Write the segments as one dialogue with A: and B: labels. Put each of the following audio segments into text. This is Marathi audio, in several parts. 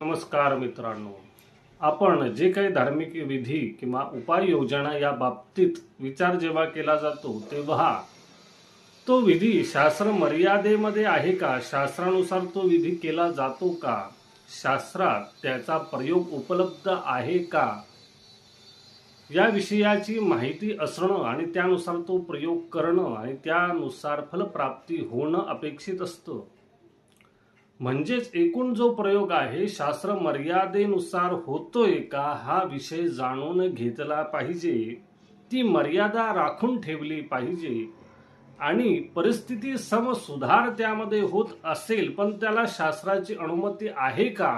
A: नमस्कार मित्रांनो, आपण जे काही धार्मिक विधी किंवा उपाययोजना या बाबतीत विचार जेव्हा केला जातो तेव्हा तो विधी शास्त्र मर्यादेमध्ये आहे का, शास्त्रानुसार तो विधी केला जातो का, शास्त्रात त्याचा प्रयोग उपलब्ध आहे का, या विषयाची माहिती असणं आणि त्यानुसार तो प्रयोग करणं आणि त्यानुसार फलप्राप्ती होणं अपेक्षित असतं. म्हणजेच एकूण जो प्रयोग आहे शास्त्र मर्यादेनुसार होतोय का हा विषय जाणून घेतला पाहिजे, ती मर्यादा राखून ठेवली पाहिजे आणि परिस्थिती समसुधार त्यामध्ये होत असेल पण त्याला शास्त्राची अनुमती आहे का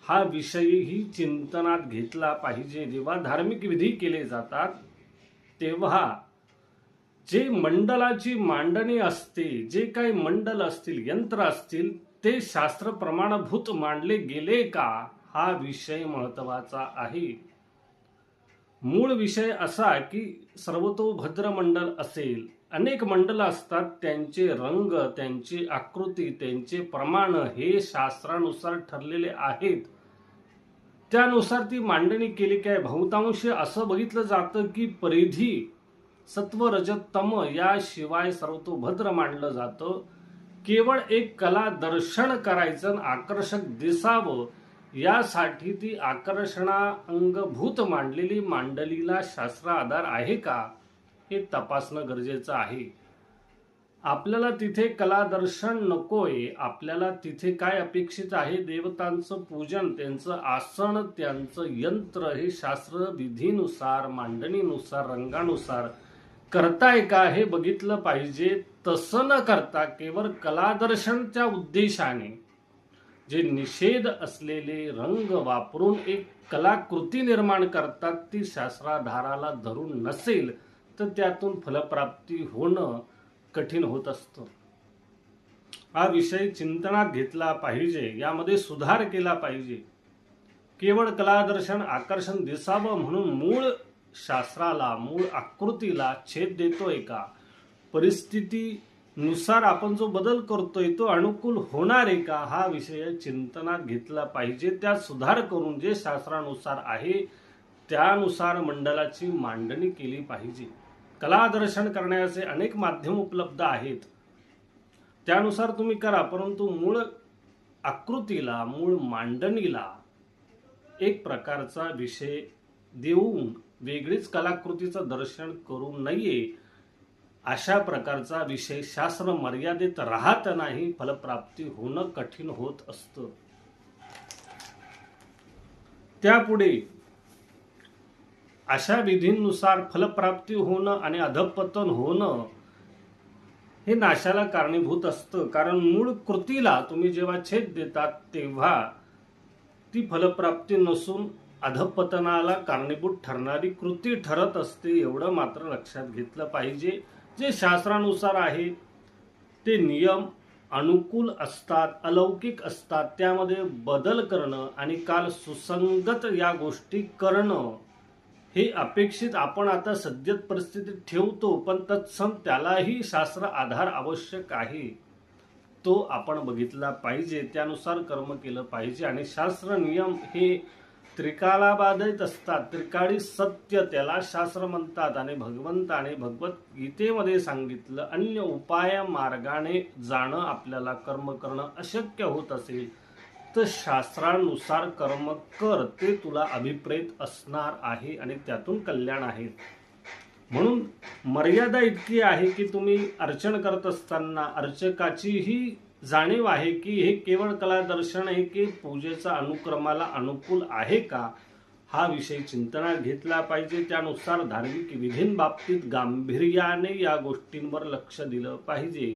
A: हा विषयही चिंतनात घेतला पाहिजे. जेव्हा धार्मिक विधी केले जातात तेव्हा जे मंडलाची मांडणी असते, जे काही मंडल असतील, यंत्र असतील, ते शास्त्र प्रमाणभूत मांडले गेले का हा विषय महत्त्वाचा आहे. मूळ विषय असा की सर्वतोभद्र मंडल असेल, अनेक मंडल असतात, त्यांचे रंग, त्यांची आकृती, त्यांचे प्रमाण हे शास्त्रानुसार ठरलेले आहेत. त्यानुसार ती मांडणी केली काय. बहुतांशी असं बघितलं जातं की परिधी सत्व रजत तम याशिवाय सर्वतोभद्र मांडलं जातं. केवळ एक कला दर्शन करायचं, आकर्षक दिसावं यासाठी ती आकर्षणा अंगभूत मांडलेली मांडलीला शास्त्र आधार आहे का हे तपासणं गरजेचं आहे. आपल्याला तिथे कला दर्शन नकोय, आपल्याला तिथे काय अपेक्षित आहे, देवतांचं पूजन, त्यांचं आसन, त्यांचं यंत्र हे शास्त्र विधीनुसार, मांडणीनुसार, रंगानुसार करताय का हे बघितलं पाहिजे. तसं न करता केवळ कलादर्शनच्या उद्देशाने जे निषेध असलेले रंग वापरून एक कलाकृती निर्माण करतात, ती शास्त्राधाराला धरून नसेल तर त्यातून फलप्राप्ती होणं कठीण होत असतं. हा विषय चिंतनात घेतला पाहिजे, यामध्ये सुधार केला पाहिजे. केवळ कलादर्शन, आकर्षण दिसावं म्हणून मूळ शास्त्राला, मूळ आकृतीला छेद देतोय का, परिस्थितीनुसार आपण जो बदल करतोय तो अनुकूल होणार आहे का हा विषय चिंतनात घेतला पाहिजे. त्यात सुधार करून जे शास्त्रानुसार आहे त्यानुसार मंडलाची मांडणी केली पाहिजे. कलादर्शन करण्याचे अनेक माध्यम उपलब्ध आहेत, त्यानुसार तुम्ही करा, परंतु मूळ आकृतीला, मूळ मांडणीला एक प्रकारचा विषय देऊन वेगळीच कलाकृतीचं दर्शन करू नये. अशा प्रकारचा विषय शास्त्र मर्यादेत राहत नाही, फलप्राप्ती होणं कठीण होत असतं. त्यापुढे अशा विधींनुसार फलप्राप्ती होणं आणि अधःपतन होणं हे नाशाला कारणीभूत असतं. कारण मूळ कृतीला तुम्ही जेव्हा छेद देतात तेव्हा ती फलप्राप्ती नसून अधःपतनाला कारणीभूत ठरणारी कृती ठरत असते. एवढं मात्र लक्षात घेतलं पाहिजे. जे शास्त्रानुसार आहे ते नियम अनुकूल असतात, अलौकिक असतात, त्यामध्ये बदल करणं आणि काल सुसंगत या गोष्टी करणं हे अपेक्षित आपण आता सद्य परिस्थितीत ठेवतो, पण तत्सम त्यालाही शास्त्र आधार आवश्यक आहे, तो आपण बघितला पाहिजे. त्यानुसार कर्म केलं पाहिजे. आणि शास्त्र नियम हे त्रिकालाबाधित असतात. त्रिकाळी सत्य त्याला शास्त्र म्हणतात. आणि भगवंताने भगवद्गीतेमध्ये सांगितलं, अन्य उपाय मार्गाने जाणं, आपल्याला कर्म करणं अशक्य होत असेल तर शास्त्रानुसार कर्म कर, ते तुला अभिप्रेत असणार आहे आणि त्यातून कल्याण आहे. म्हणून मर्यादा इतकी आहे की तुम्ही अर्चन करत असताना अर्चकाचीही जाणीव आहे की हे केवळ कलादर्शन आहे की पूजेचा अनुक्रमाला अनुकूल आहे का हा विषय चिंतनात घेतला पाहिजे. त्यानुसार धार्मिक विधींबाबतीत गांभीर्याने या गोष्टींवर लक्ष दिलं पाहिजे.